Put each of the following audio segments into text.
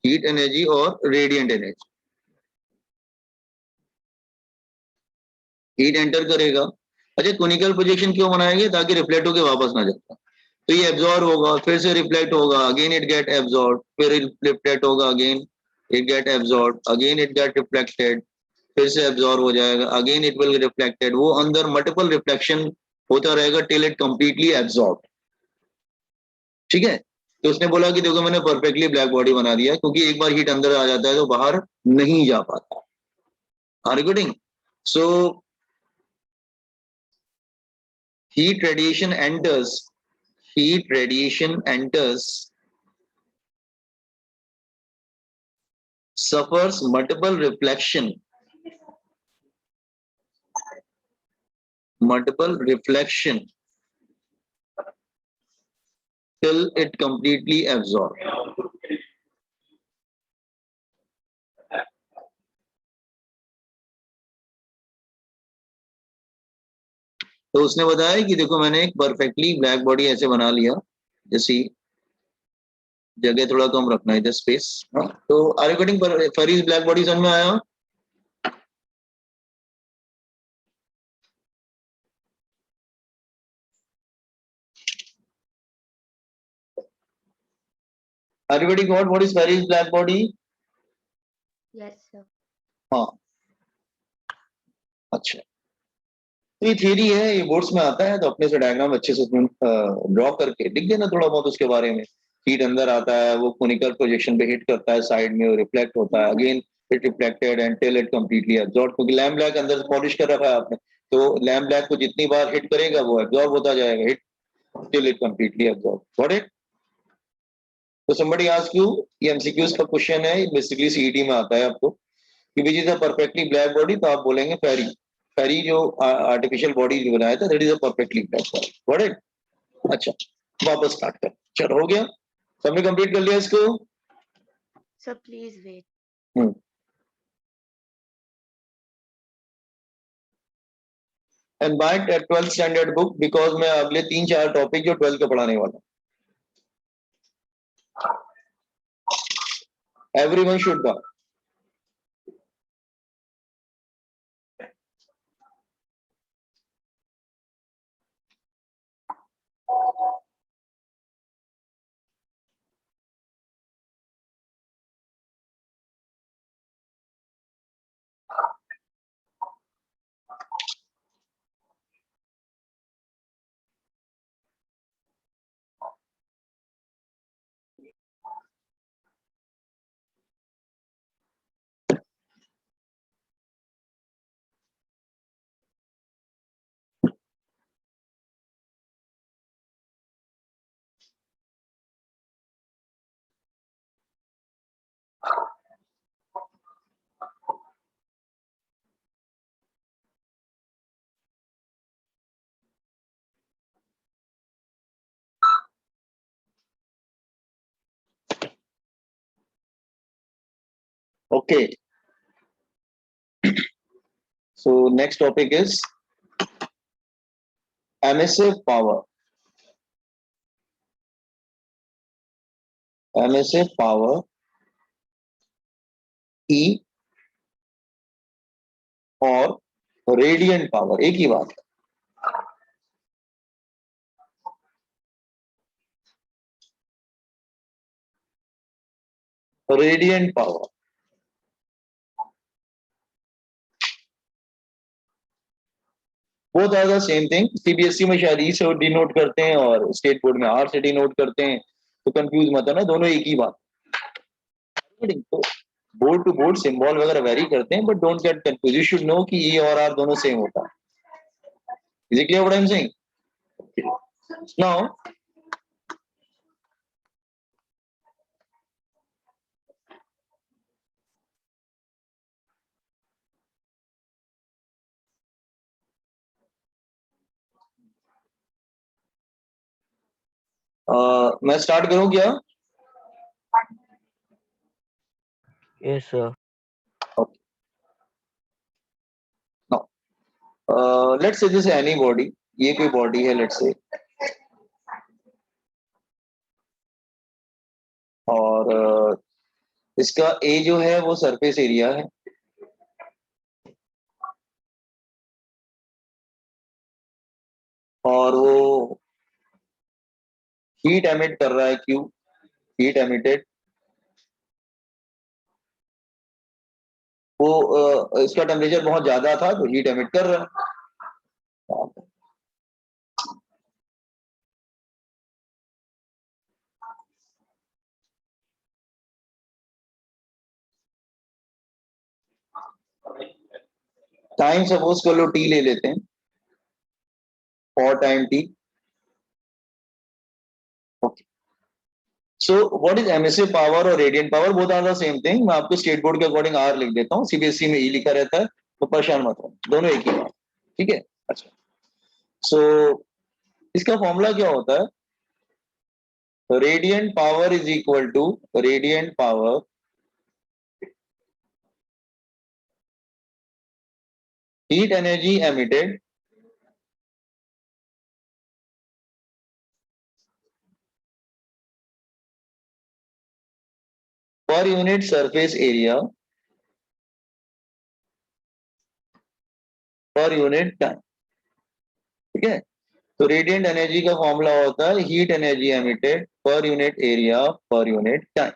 Heat energy और radiant energy. Heat enter करेगा। अच्छा, कोनिकल प्रोजेक्शन क्यों बनाएंगे? ताकि रिफ्लेक्ट होके वापस ना जाता। तो ये एब्जॉर्ब होगा, फिर से रिफ्लेक्ट होगा, अगेन इट गेट एब्जॉर्ब, फिर रिफ्लेक्ट होगा, again it get absorb, again it get reflected, फिर से एब्जॉर्ब हो जाएगा, अगेन इट विल रिफ्लेक्टेड। वो अंदर मल्टीपल रिफ्लेक्शन होता रहेगा टिल इट कंप्लीटली एब्जॉर्ब। ठीक है, तो उसने बोला कि देखो मैंने परफेक्टली ब्लैक बॉडी बना दिया, क्योंकि एक बार हीट अंदर आ जाता है तो बाहर नहीं जा पाता। Are you getting? So heat radiation enters suffers multiple reflection till it completely absorb. तो उसने बताया कि देखो मैंने एक परफेक्टली ब्लैक बॉडी ऐसे बना लिया, जैसी जगह थोड़ा कम रखना है, स्पेस। तो are you getting? Ferry's black body समझ में आया? Everybody got what is Farade's black body? Yes, sir. हाँ, अच्छा। तो ये थियरी है, ये बोर्ड्स में आता है, तो अपने से डायग्राम अच्छे से ड्रॉ करके लिख देना थोड़ा बहुत उसके बारे में। हीट अंदर आता है, वो कोनिकल प्रोजेक्शन पे हिट करता है साइड में, वो रिफ्लेक्ट होता है, again it reflected and till it completely absorb. क्योंकि लैम्प ब्लैक अंदर से पॉलिश कर रखा है आपने, तो लैम्प ब्लैक को जितनी बार हिट करेगा वो एब्जॉर्ब होता जाएगा, hit till it completely absorb. Got it? तो somebody ask you, ये एमसीक्यूज का क्वेश्चन है, बेसिकली सीईटी में आता है आपको, कि which is a perfectly black body, तो आप बोलेंगे फेरी। फेरी जो आर्टिफिशियल बॉडी जो बनाया था, that is a perfectly black body. Got it? अच्छा, वापस स्टार्ट कर। चलो, हो गया? सबने कंप्लीट कर लिया इसको? Sir, please wait. And by 12th standard book, because मैं अगले 3-4 टॉपिक जो 12th का पढ़ाने वाला हूं। Everyone should buy. Okay. So next topic is emissive power. Emissive power, E और रेडिएंट पावर एक ही बात है। Radiant power both are the same thing. CBSE में शायद ई से डिनोट करते हैं और स्टेट बोर्ड में आर से डिनोट करते हैं, तो कंफ्यूज मत होना, दोनों एक ही बात। तो बोर्ड टू बोर्ड सिंबल वगैरह वेरी करते हैं, but don't get confuse, you should know कि ई और आर दोनों सेम होता है। Is it clear what I am saying? Now मैं स्टार्ट करूं क्या? Yes, sir. Okay. Now, let's say this is any body, ये कोई बॉडी है लेट्स से, और इसका ए जो है वो सरफेस एरिया है, और वो हीट एमिट कर रहा है क्यू, हीट एमिटेड, वो इसका टेम्परेचर बहुत ज्यादा था तो हीट एमिट कर रहा है। टाइम सपोज कर लो टी ले लेते हैं, for time T. Okay, so what is emissive power और radiant power, both are the same thing. मैं आपको स्टेट बोर्ड के अकॉर्डिंग आर लिख देता हूँ, सीबीएसई में ई लिखा रहता है, तो परेशान मत हो, दोनों एक ही बात, ठीक है। अच्छा, सो इसका फॉर्मूला क्या होता है? Radiant power is equal to radiant power heat energy emitted per unit surface area per unit time, ठीक है। तो रेडिएंट एनर्जी का फॉर्मूला होता है heat energy emitted per unit area per unit time.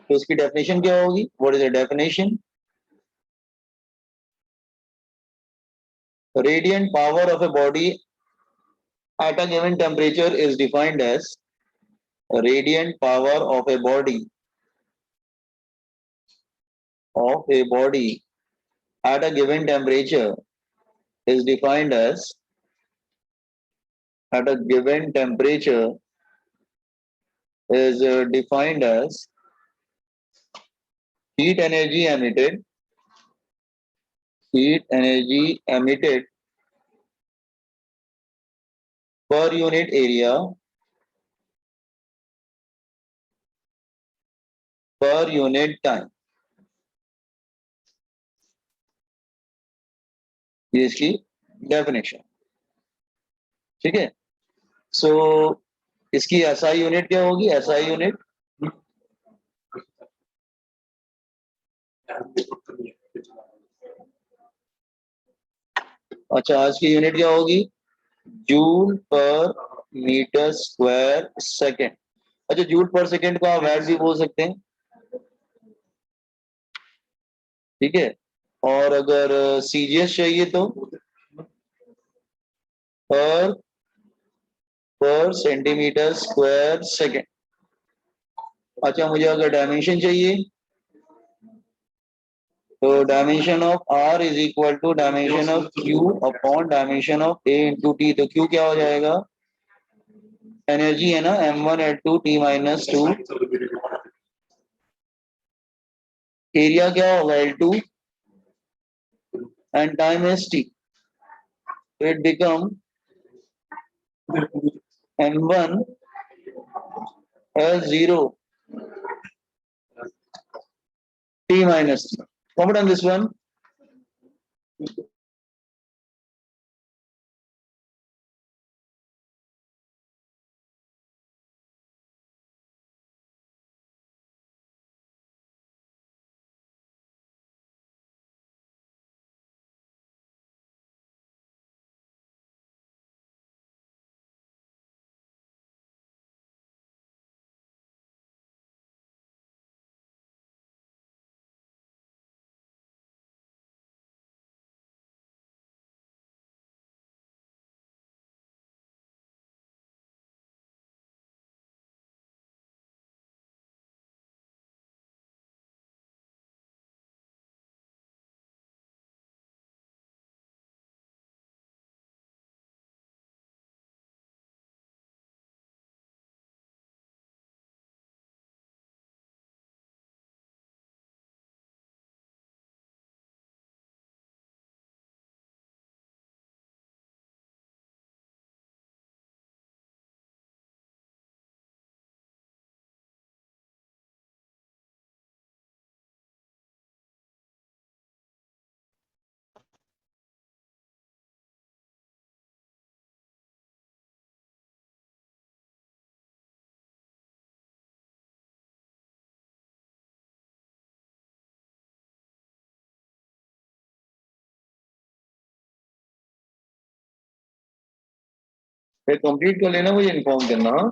तो इसकी डेफिनेशन क्या होगी? What is the definition? Radiant power of a body at a given temperature is defined as radiant power of a body at a given temperature is defined as at a given temperature is defined as heat energy emitted per unit area per unit time। ये इसकी definition, ठीक है। सो इसकी SI unit क्या होगी? SI unit अच्छा, आज की यूनिट क्या होगी? Joule per metre square second. अच्छा, जूल पर सेकेंड को आप वैट भी बोल सकते हैं, ठीक है। और अगर सीजीएस चाहिए तो पर पर सेंटीमीटर स्क्वायर सेकेंड। अच्छा, मुझे अगर डायमेंशन चाहिए तो dimension of R is equal to dimension of Q upon dimension of A into T. तो क्यू क्या हो जाएगा? एनर्जी है ना, m1 L2 T-2। एरिया क्या होगा? L2 and time is t, so it become m1 L0 T-3। Comment on this one. फिर complete कर लेना, मुझे इन्फॉर्म करना। हाँ?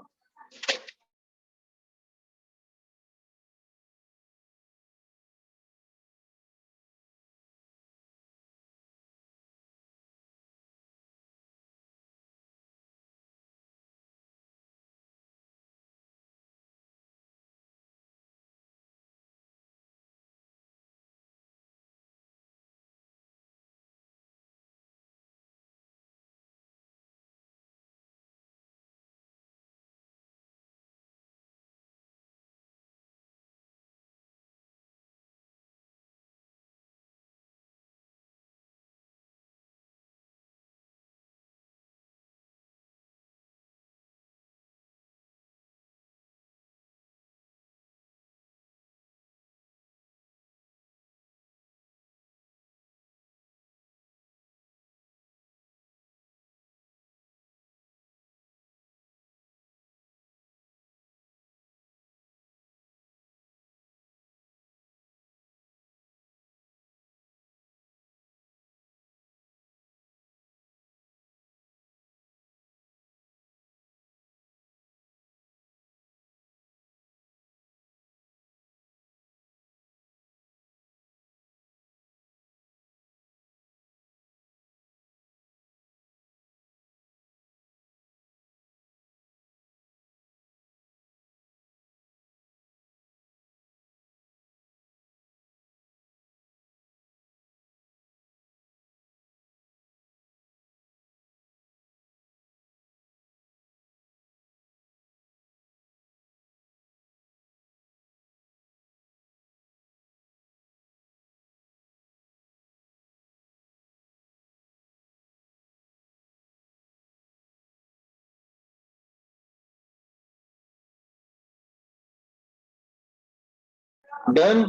डन।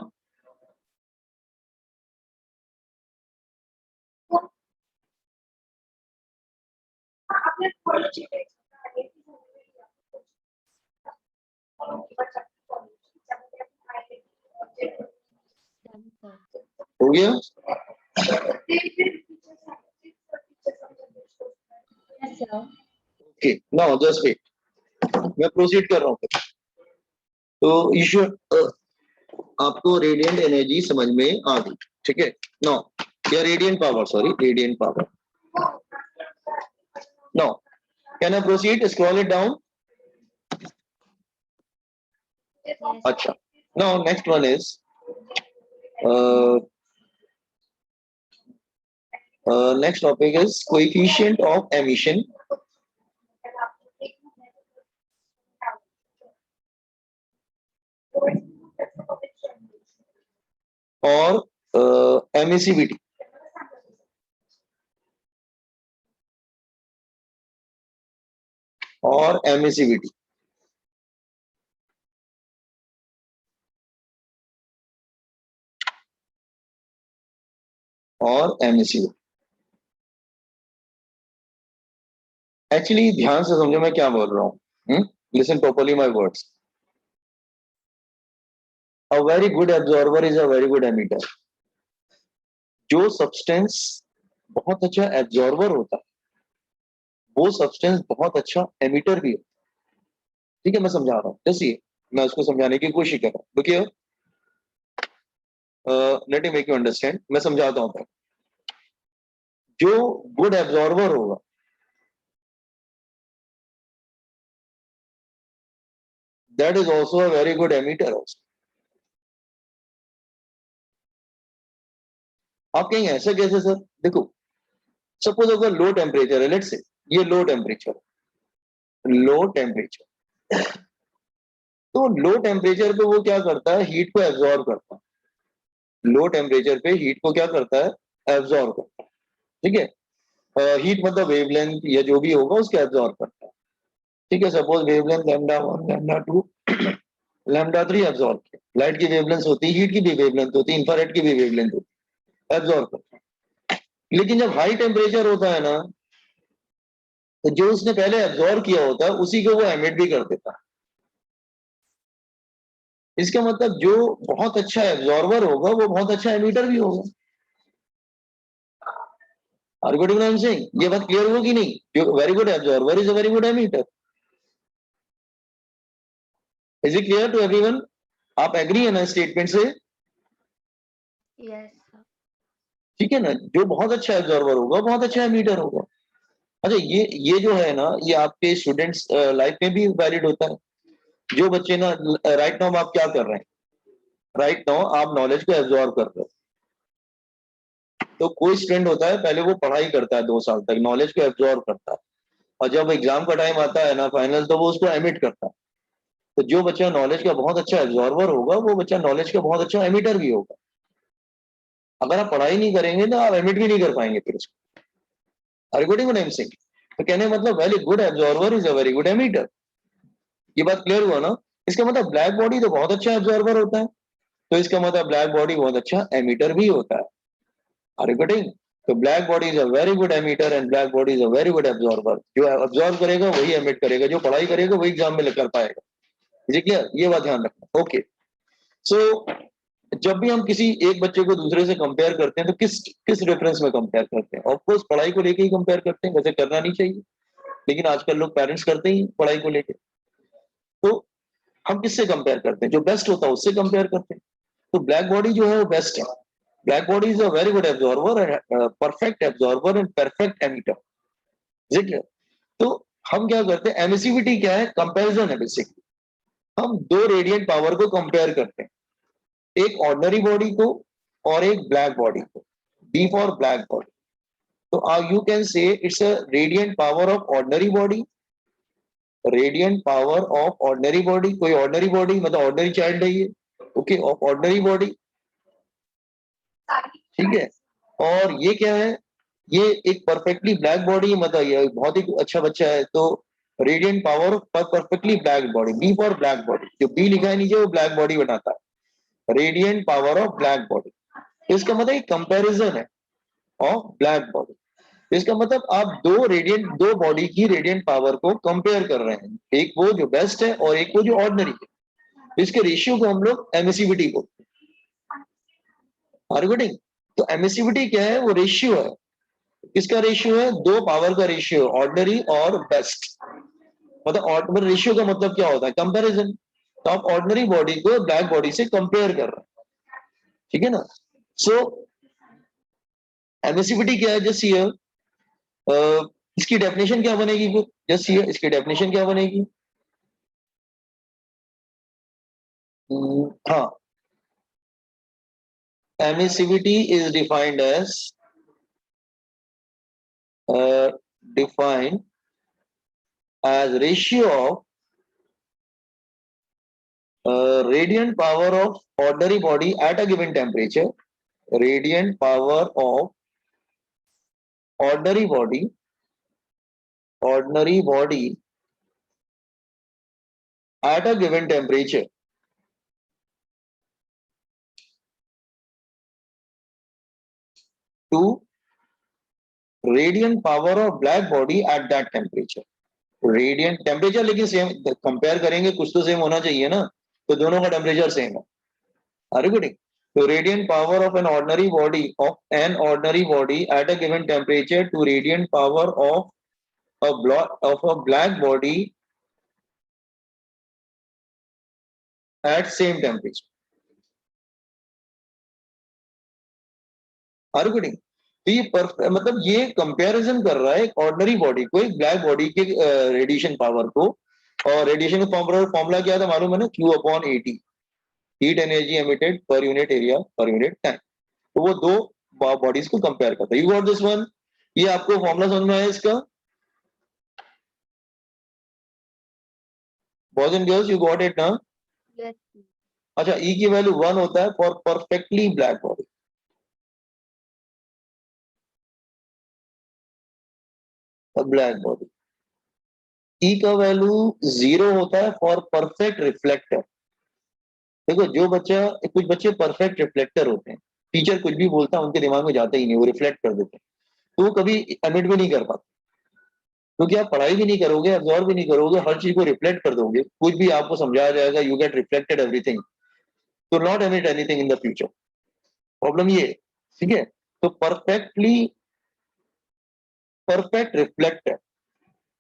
Done, sir. हो गया? Yes, sir. Okay, now just wait, मैं प्रोसीड कर रहा हूँ। तो ईश्वर, आपको रेडियंट एनर्जी समझ में आ गई, ठीक है? नाउ या radiant power, sorry, radiant power. Now can I proceed? Scroll it down. Yes. अच्छा, now next one is next topic is coefficient of emission और emissivity। और emissivity। और emissivity। एक्चुअली ध्यान से समझो मैं क्या बोल रहा हूँ। Listen properly my words. A very good absorber is a very good emitter. जो सब्सटेंस बहुत अच्छा एब्जॉर्बर होता है, वो सब्सटेंस बहुत अच्छा एमिटर भी होता है। ठीक है, मैं समझा रहा हूँ, जैसे मैं उसको समझाने की कोशिश कर रहा हूँ। देखिए, let me make you understand, मैं समझाता हूँ। जो गुड एब्जॉर्बर होगा, that is also a very good emitter also। आप कहेंगे ऐसा कैसे सर? देखो, सपोज अगर लो टेम्परेचर है, लेट्स से ये लो टेम्परेचर तो लो टेम्परेचर पे वो क्या करता है? हीट को एब्जॉर्ब करता है। लो टेम्परेचर पे हीट को क्या करता है? एब्जॉर्ब करता है। ठीक है, हीट मतलब वेवलेंथ या जो भी होगा उसको एब्जॉर्ब करता है। ठीक है, सपोज वेवलेंथ λ1, λ2, λ3 एब्जॉर्ब किया। लाइट की वेवलेंथ होती है, हीट की भी वेवलेंथ होती है, इंफ्रारेड की भी वेवलेंथ होती है, एब्जॉर्ब करता है। लेकिन जब हाई टेम्परेचर होता है ना, तो जो उसने पहले एब्जॉर्ब किया होता है उसी को वो एमिट भी कर देता है। इसका मतलब जो बहुत अच्छा एब्जॉर्बर होगा वो बहुत अच्छा एमिटर भी होगा। आर गुड इवन सिंह, ये बात क्लियर हुआ कि नहीं? जो very good absorber is a very good emitter. Is it clear to everyone? आप एग्री है ना स्टेटमेंट से? Yes, sir. ठीक है ना, जो बहुत अच्छा एब्जॉर्वर होगा बहुत अच्छा एमीटर होगा। अच्छा, ये जो है ना, ये आपके स्टूडेंट्स लाइफ में भी वैलिड होता है। जो बच्चे ना, राइट नाउ आप क्या कर रहे हैं? राइट नाउ आप नॉलेज को एब्जॉर्व कर रहे हो। तो कोई स्टूडेंट होता है, पहले वो पढ़ाई करता है 2 साल तक, नॉलेज को एब्जॉर्व करता है, और जब एग्जाम का टाइम आता है ना फाइनल, तो वो उसको एमिट करता है। तो जो बच्चा नॉलेज का बहुत अच्छा एब्जॉर्वर होगा, वो बच्चा नॉलेज का बहुत अच्छा एमिटर भी होगा। अगर आप पढ़ाई नहीं करेंगे तो आप एमिट भी नहीं कर पाएंगे फिर उसको। आर गुड इवन सिंह, तो कहने का मतलब very good absorber is a very good emitter. ये बात क्लियर हुआ ना? इसका मतलब ब्लैक बॉडी तो बहुत अच्छा एब्जॉर्वर होता है, तो इसका मतलब ब्लैक बॉडी बहुत अच्छा एमिटर भी होता है। Are you getting? तो black body is a very good emitter and black body is a very good absorber. जो एब्जॉर्व करेगा वही एमिट करेगा, जो पढ़ाई करेगा वही एग्जाम में कर पाएगा। जी क्लियर? ये बात ध्यान रखना। ओके, सो जब भी हम किसी एक बच्चे को दूसरे से कंपेयर करते हैं, तो किस किस रेफरेंस में कंपेयर करते हैं? ऑफकोर्स पढ़ाई को लेके ही कंपेयर करते हैं, वैसे करना नहीं चाहिए, लेकिन आजकल लोग पेरेंट्स करते ही पढ़ाई को लेके। तो हम किससे कंपेयर करते हैं? जो बेस्ट होता है उससे कंपेयर करते हैं। तो ब्लैक बॉडी जो है वो बेस्ट है। Black body is a very good absorber and perfect absorber and perfect emitter. ठीक है? तो हम क्या करते हैं? एमिसिविटी क्या है? कंपैरिजन है बेसिकली। हम दो रेडियंट पावर को कंपेयर करते हैं, एक ऑर्डिनरी बॉडी को और एक ब्लैक बॉडी को। B for black body. तो you can say it's a radiant power of ordinary body, radiant power of ordinary body. कोई ऑर्डिनरी बॉडी मतलब ऑर्डिनरी चाइल्ड है ये, ओके, ऑफ ऑर्डिनरी बॉडी। ठीक है? और ये क्या है? ये एक परफेक्टली ब्लैक बॉडी, मतलब ये बहुत ही अच्छा बच्चा है, तो radiant power of perfectly black body, B for black body. जो बी लिखा है नीचे वो ब्लैक बॉडी बनाता है, radiant power of black body. इसका मतलब एक कंपैरिजन है ऑफ ब्लैक बॉडी। इसका मतलब आप दो बॉडी की रेडियंट पावर को कंपेयर कर रहे हैं, एक वो जो बेस्ट है और एक वो जो ऑर्डिनरी है। इसके रेशियो को हम लोग एमिसिविटी को, आर्गुटिंग। तो एमिसिविटी क्या है? वो रेशियो है। किसका रेशियो है? दो पावर का रेशियो, ऑर्डिनरी और बेस्ट। मतलब रेशियो का मतलब क्या होता है? कंपैरिजन। तो आप ऑर्डिनरी बॉडी को ब्लैक बॉडी से कंपेयर कर रहे हैं, ठीक है ना? सो एमिसिविटी क्या है? जस्ट हियर, इसकी डेफिनेशन क्या बनेगी? जस्ट हियर इसकी डेफिनेशन क्या बनेगी? हाँ, emissivity is defined as ratio of radiant power of ordinary body at a given temperature, radiant power of ordinary body at a given temperature to radiant power of black body at that temperature. Radiant temperature लेकिन same compare करेंगे, कुछ तो same होना चाहिए ना, तो दोनों का टेम्परेचर सेम है। Are you getting? तो radiant power of an ordinary body at a given temperature to radiant power of a black body at same temperature. Are you getting? तो ये मतलब ये कंपैरिजन कर रहा है एक ऑर्डिनरी बॉडी को एक ब्लैक बॉडी के रेडिएशन पावर को। और रेडिएशन का फॉर्मूला क्या था मालूम है ना? Q upon AT, heat energy emitted per unit area per unit time. तो वो दो बॉडीज को कंपेयर करता है। You got this one? ये आपको फॉर्मूला समझ में आया इसका? Boys and girls, you got it ना? Yes. अच्छा, E की वैल्यू 1 होता है for perfectly black body, black body. E का वैल्यू 0 होता है फॉर परफेक्ट रिफ्लेक्टर। देखो, कुछ बच्चे परफेक्ट रिफ्लेक्टर होते हैं, टीचर कुछ भी बोलता है उनके दिमाग में जाता ही नहीं, वो रिफ्लेक्ट कर देते हैं, तो वो कभी एमिट भी नहीं कर पाते, क्योंकि आप पढ़ाई भी नहीं करोगे, अब्जॉर्व भी नहीं करोगे, हर चीज को रिफ्लेक्ट कर दोगे, कुछ भी आपको समझाया जाएगा, यू गेट रिफ्लेक्टेड एवरीथिंग, तो not emit anything in the future. Problem ये है, ठीक है? तो परफेक्टली परफेक्ट रिफ्लेक्टर।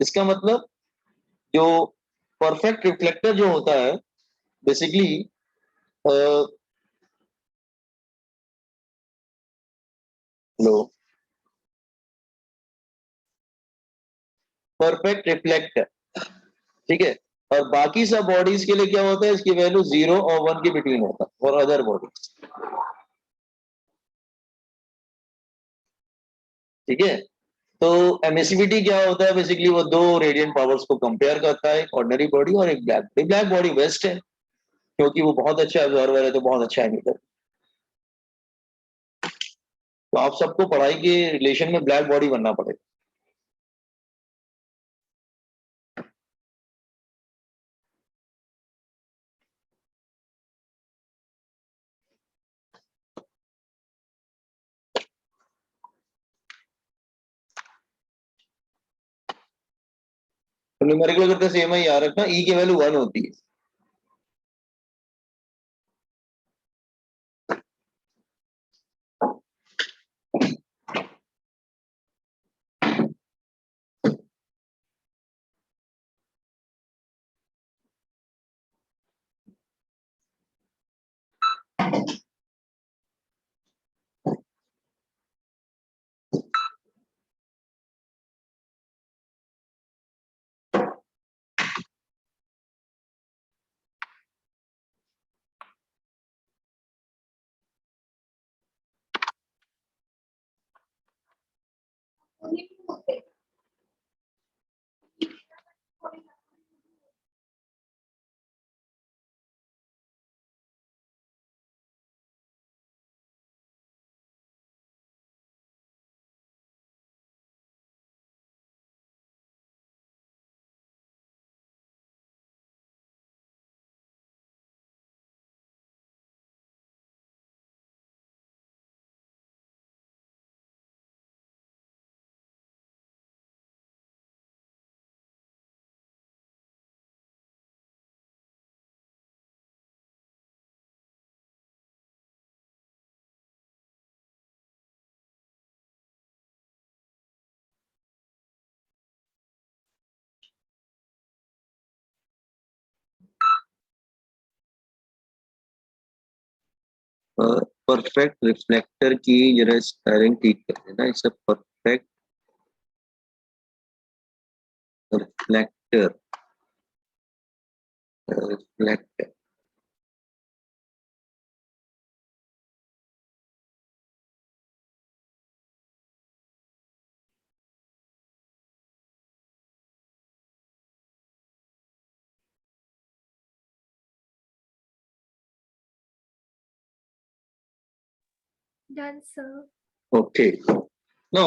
इसका मतलब जो परफेक्ट रिफ्लेक्टर जो होता है बेसिकली लो परफेक्ट रिफ्लेक्टर, ठीक है। और बाकी सब बॉडीज के लिए क्या होता है, इसकी वैल्यू 0 और 1 के बिटवीन होता है फॉर अदर बॉडीज, ठीक है। तो एमिसिविटी क्या होता है, बेसिकली वो दो रेडियंट पावर्स को कंपेयर करता है, एक ऑर्डिनरी बॉडी और एक black body. Black body best है क्योंकि वो बहुत अच्छा ऑब्जर्वर है, तो बहुत अच्छा एमिटर। तो आप सबको पढ़ाई के रिलेशन में ब्लैक बॉडी बनना पड़ेगा। तो न्यूमेरिकल करके सेम है, याद रखना ई की वैल्यू 1 होती है। परफेक्ट रिफ्लेक्टर की जरा स्पेलिंग ठीक कर देना, it's a perfect reflector. Reflector Done, sir. Okay. No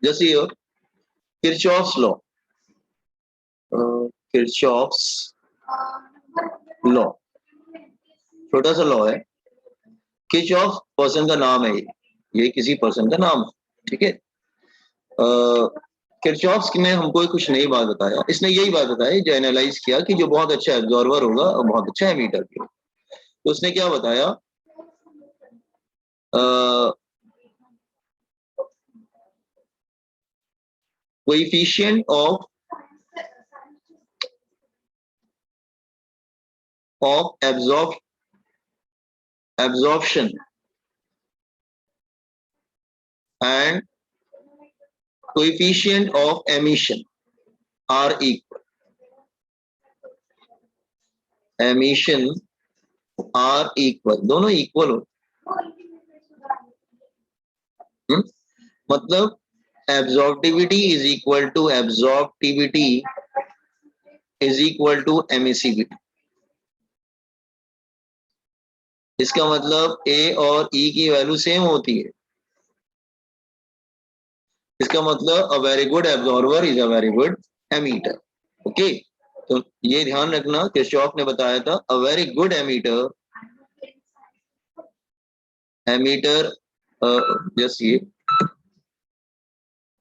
जैसे ये किरचॉफ्स लॉ, किरचॉफ्स लॉ छोटा सा लॉ है। किरचॉफ पर्सन का नाम है, ये किसी पर्सन का नाम है, ठीक है। किरचॉफ्स ने हमको कुछ नई बात बताया, इसने यही बात बताई जो एनालाइज किया कि जो बहुत अच्छा एब्जॉर्वर होगा और बहुत अच्छा एमीटर भी होगा। तो उसने क्या बताया, coefficient of absorption and coefficient of emission are equal. Emission are equal, दोनों इक्वल हो। मतलब absorptivity is equal to absorptivity is equal to emissivity। इसका मतलब A और E की वैल्यू सेम होती है। इसका मतलब a very good absorber is a very good emitter. Okay, तो ये ध्यान रखना, किरचॉफ ने बताया था a very good emitter, emitter just ये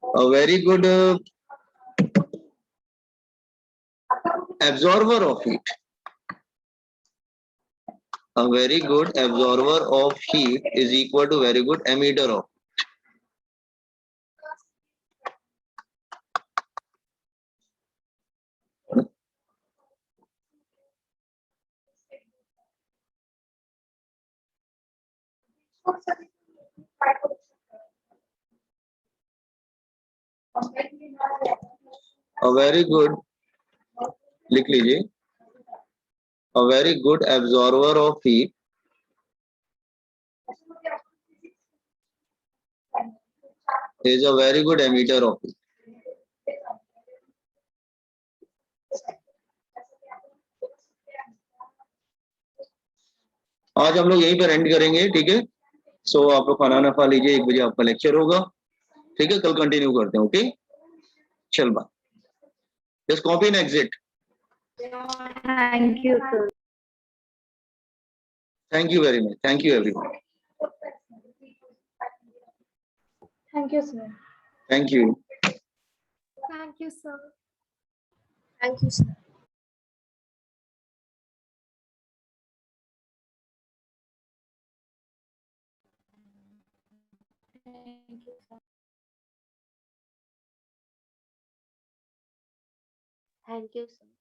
a very good absorber of heat. A very good absorber of heat is equal to very good emitter of. A very good, लिख लीजिए, a very good absorber of heat is a very good emitter of heat. आज हम लोग यहीं पर and करेंगे, ठीक है। सो आप लोग खाना ना खा लीजिए, 1 बजे आपका लेक्चर होगा, ठीक है। कल कंटिन्यू करते हैं, ओके। चल bye, just copy and exit. Thank you, sir. Thank you very much, thank you everyone, Thank you, sir. Thank you. Thank you, sir. Thank you, sir. Thank you, sir.